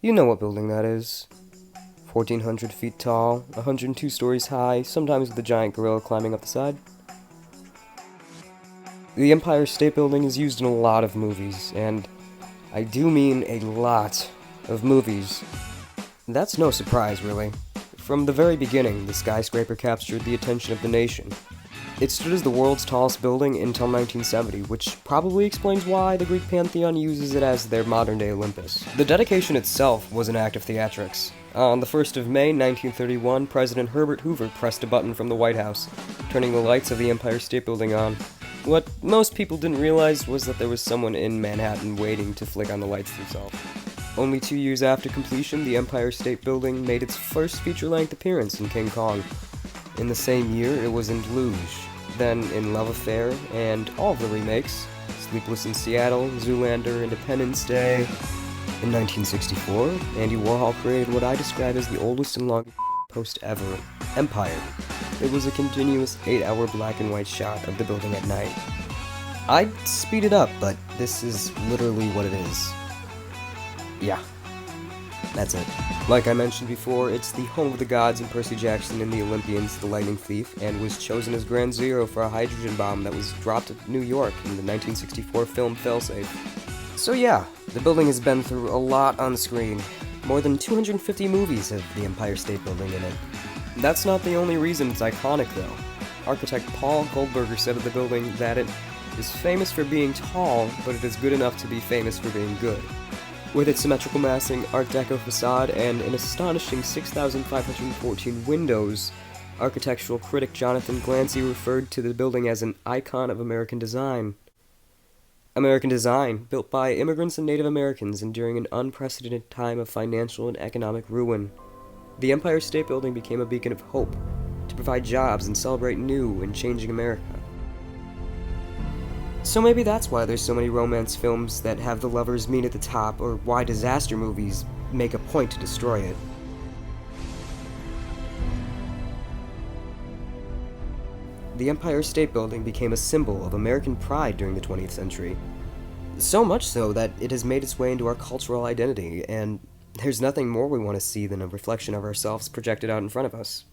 You know what building that is. 1,400 feet tall, 102 stories high, sometimes with a giant gorilla climbing up the side. The Empire State Building is used in a lot of movies, and I do mean a lot of movies. That's no surprise, really. From the very beginning, the skyscraper captured the attention of the nation. It stood as the world's tallest building until 1970, which probably explains why the Greek pantheon uses it as their modern-day Olympus. The dedication itself was an act of theatrics. On the 1st of May, 1931, President Herbert Hoover pressed a button from the White House, turning the lights of the Empire State Building on. What most people didn't realize was that there was someone in Manhattan waiting to flick on the lights themselves. Only 2 years after completion, the Empire State Building made its first feature-length appearance in King Kong. In the same year, it was in Luge, then in Love Affair, and all of the remakes, Sleepless in Seattle, Zoolander, Independence Day. In 1964, Andy Warhol created what I describe as the oldest and longest post ever, Empire. It was a continuous 8-hour black and white shot of the building at night. I'd speed it up, but this is literally what it is. Yeah. That's it. Like I mentioned before, it's the home of the gods and Percy Jackson and the Olympians, the Lightning Thief, and was chosen as Ground Zero for a hydrogen bomb that was dropped at New York in the 1964 film Failsafe. So yeah, the building has been through a lot on screen. More than 250 movies have the Empire State Building in it. That's not the only reason it's iconic, though. Architect Paul Goldberger said of the building that it is famous for being tall, but it is good enough to be famous for being good. With its symmetrical massing, Art Deco facade, and an astonishing 6,514 windows, architectural critic Jonathan Glancy referred to the building as an icon of American design. American design, built by immigrants and Native Americans enduring an unprecedented time of financial and economic ruin. The Empire State Building became a beacon of hope, to provide jobs and celebrate new and changing America. So maybe that's why there's so many romance films that have the lovers meet at the top, or why disaster movies make a point to destroy it. The Empire State Building became a symbol of American pride during the 20th century. So much so that it has made its way into our cultural identity, and there's nothing more we want to see than a reflection of ourselves projected out in front of us.